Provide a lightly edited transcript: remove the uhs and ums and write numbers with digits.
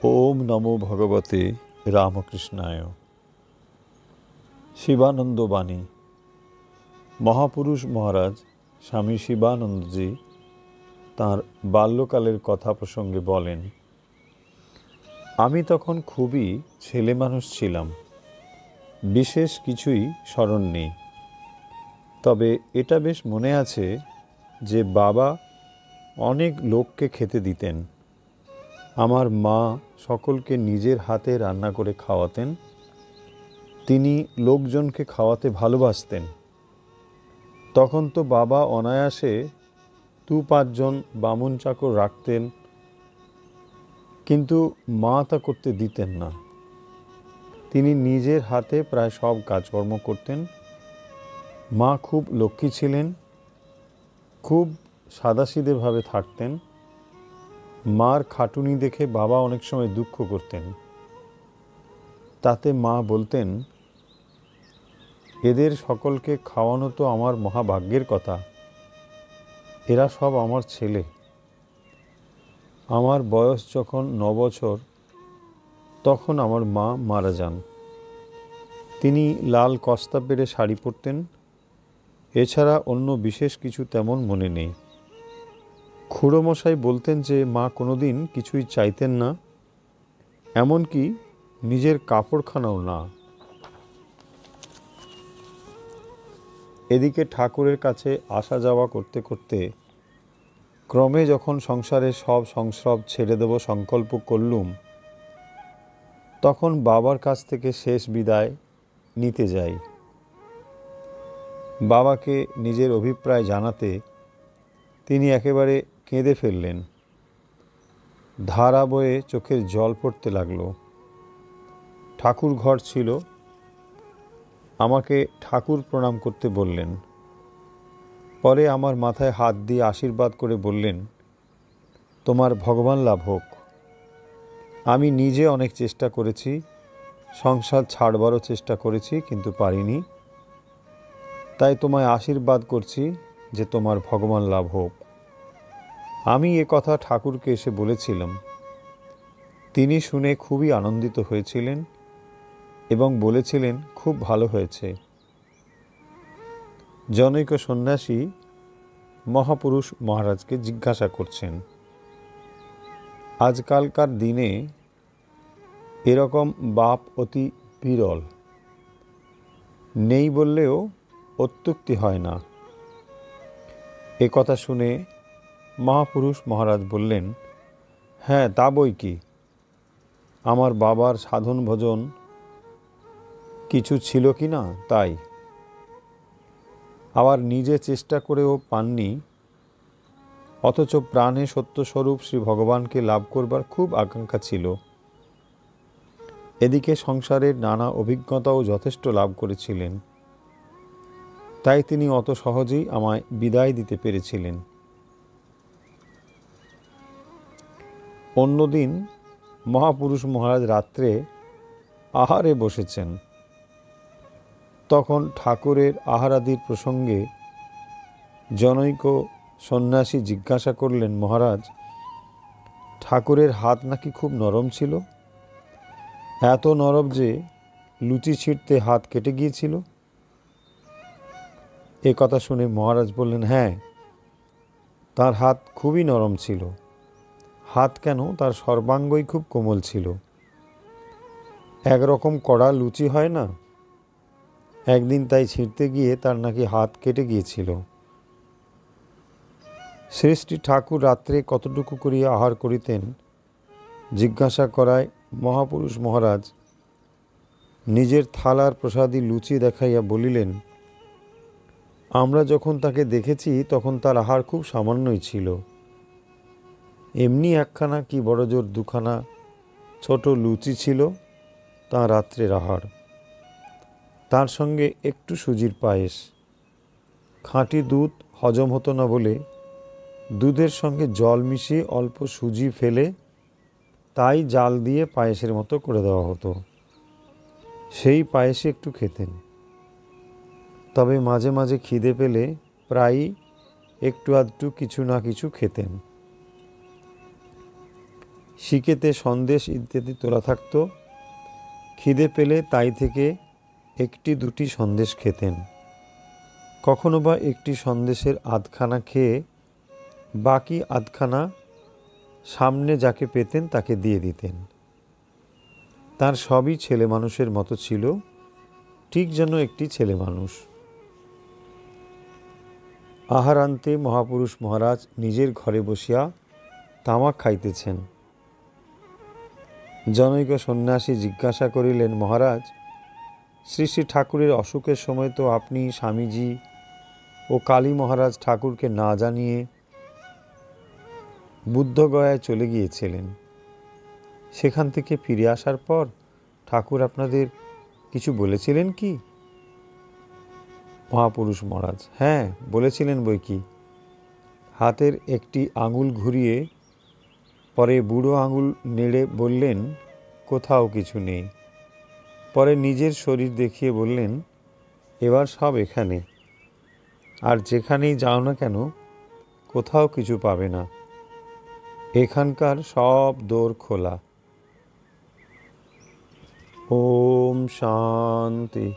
ওম নমো ভগবতে রামকৃষ্ণায়। শিবানন্দ বাণী। মহাপুরুষ মহারাজ স্বামী শিবানন্দজি তাঁর বাল্যকালের কথা প্রসঙ্গে বলেন, আমি তখন খুবই ছেলে মানুষ ছিলাম, বিশেষ কিছুই স্মরণ নেই। তবে এটা বেশ মনে আছে যে বাবা অনেক লোককে খেতে দিতেন। আমার মা সকলকে নিজের হাতে রান্না করে খাওয়াতেন। তিনি লোকজনকে খাওয়াতে ভালোবাসতেন। তখন তো বাবা অনায়াসে 2-5 জন বামুন চাকর রাখতেন, কিন্তু মা তা করতে দিতেন না। তিনি নিজের হাতে প্রায় সব কাজকর্ম করতেন। মা খুব লক্ষ্মী ছিলেন, খুব সাদাসিধেভাবে থাকতেন। মার খাটুনি দেখে বাবা অনেক সময় দুঃখ করতেন। তাতে মা বলতেন, এদের সকলকে খাওয়ানো তো আমার মহাভাগ্যের কথা, এরা সব আমার ছেলে। আমার বয়স যখন 9 বছর, তখন আমার মা মারা যান। তিনি লাল কস্তা পেরে শাড়ি পরতেন, এছাড়া অন্য বিশেষ কিছু তেমন মনে নেই। খুড়োমশাই বলতেন যে মা কোনোদিন কিছুই চাইতেন না, এমনকি নিজের কাপড়খানাও না। এদিকে ঠাকুরের কাছে আসা যাওয়া করতে করতে ক্রমে যখন সংসারে সব সংস্রব ছেড়ে দেব সংকল্প করলুম, তখন বাবার কাছ থেকে শেষ বিদায় নিতে যাই। বাবাকে নিজের অভিপ্রায় জানাতে তিনি একেবারে কেঁদে ফেললেন। ধারা বয়ে চোখের জল পড়তে লাগলো। ঠাকুর ঘর ছিল, আমাকে ঠাকুর প্রণাম করতে বললেন। পরে আমার মাথায় হাত দিয়ে আশীর্বাদ করে বললেন, তোমার ভগবান লাভ হোক। আমি নিজে অনেক চেষ্টা করেছি, সংসার ছাড়বারও চেষ্টা করেছি, কিন্তু পারিনি। তাই তোমায় আশীর্বাদ করছি যে তোমার ভগবান লাভ হোক। আমি এ কথা ঠাকুরকে এসে বলেছিলাম। তিনি শুনে খুবই আনন্দিত হয়েছিলেন এবং বলেছিলেন, খুব ভালো হয়েছে। জনৈক সন্ন্যাসী মহাপুরুষ মহারাজকে জিজ্ঞাসা করছেন, আজকালকার দিনে এরকম বাপ অতি বিরল, নেই বললেও অত্যুক্তি হয় না। এ কথা শুনে মহাপুরুষ মহারাজ বললেন, হ্যাঁ তা বই কি, আমার বাবার সাধন ভজন কিছু ছিল কি না তাই। আবার নিজে চেষ্টা করেও পাননি, অথচ প্রাণে সত্যস্বরূপ শ্রী ভগবানকে লাভ করবার খুব আকাঙ্ক্ষা ছিল। এদিকে সংসারের নানা অভিজ্ঞতাও যথেষ্ট লাভ করেছিলেন, তাই তিনি অত সহজেই আমায় বিদায় দিতে পেরেছিলেন। অন্যদিন মহাপুরুষ মহারাজ রাত্রে আহারে বসেছেন। তখন ঠাকুরের আহারাদির প্রসঙ্গে জনৈক সন্ন্যাসী জিজ্ঞাসা করলেন, মহারাজ, ঠাকুরের হাত নাকি খুব নরম ছিল, এত নরম যে লুচি ছিঁড়তে হাত কেটে গিয়েছিল। এ কথা শুনে মহারাজ বললেন, হ্যাঁ, তার হাত খুবই নরম ছিল। হাত কেন, তার সর্বাঙ্গই খুব কোমল ছিল। একরকম কড়া লুচি হয় না, একদিন তাই ছিঁড়তে গিয়ে তার নাকি হাত কেটে গিয়েছিল। শ্রী শ্রী ঠাকুর রাত্রে কতটুকু করিয়া আহার করিতেন জিজ্ঞাসা করায় মহাপুরুষ মহারাজ নিজের থালার প্রসাদী লুচি দেখাইয়া বলিলেন, আমরা যখন তাকে দেখেছি তখন তার আহার খুব সামান্যই ছিল। এমনি একখানা কি বড় জোর 2খানা ছোট লুচি ছিল তাঁর রাত্রের আহার, তার সঙ্গে একটু সুজির পায়েস। খাঁটি দুধ হজম হতো না বলে দুধের সঙ্গে জল মিশিয়ে অল্প সুজি ফেলে তাই জাল দিয়ে পায়েসের মতো করে দেওয়া হতো। সেই পায়েসে একটু খেতেন। তবে মাঝে মাঝে খিদে পেলে প্রায়ই একটু আধটু কিছু না কিছু খেতেন। শিকেতে সন্দেশ ইত্যাদি তোলা থাকত। খিদে পেলে তাই থেকে একটি দুটি সন্দেশ খেতেন। কখনো বা একটি সন্দেশের আধখানা খেয়ে বাকি আধখানা সামনে যাকে পেতেন তাকে দিয়ে দিতেন। তার সবই ছেলে মানুষের মতো ছিল, ঠিক যেন একটি ছেলে মানুষ। আহারান্তে মহাপুরুষ মহারাজ নিজের ঘরে বসিয়া তামাক খাইতেছেন। জনৈক সন্ন্যাসী জিজ্ঞাসা করিলেন, মহারাজ, শ্রী শ্রী ঠাকুরের অসুখের সময় তো আপনি স্বামীজি ও কালী মহারাজ ঠাকুরকে না জানিয়ে বুদ্ধগয়ায় চলে গিয়েছিলেন। সেখান থেকে ফিরে আসার পর ঠাকুর আপনাদের কিছু বলেছিলেন কি? মহাপুরুষ মহারাজ: হ্যাঁ, বলেছিলেন বই কি। হাতের একটি আঙুল ঘুরিয়ে পরে বুড়ো আঙুল নেড়ে বললেন, কোথাও কিছু নেই। পরে নিজের শরীর দেখিয়ে বললেন, এবার সব এখানে, আর যেখানেই যাও না কেন কোথাও কিছু পাবে না, এখানকার সব দোর খোলা। ওম শান্তি।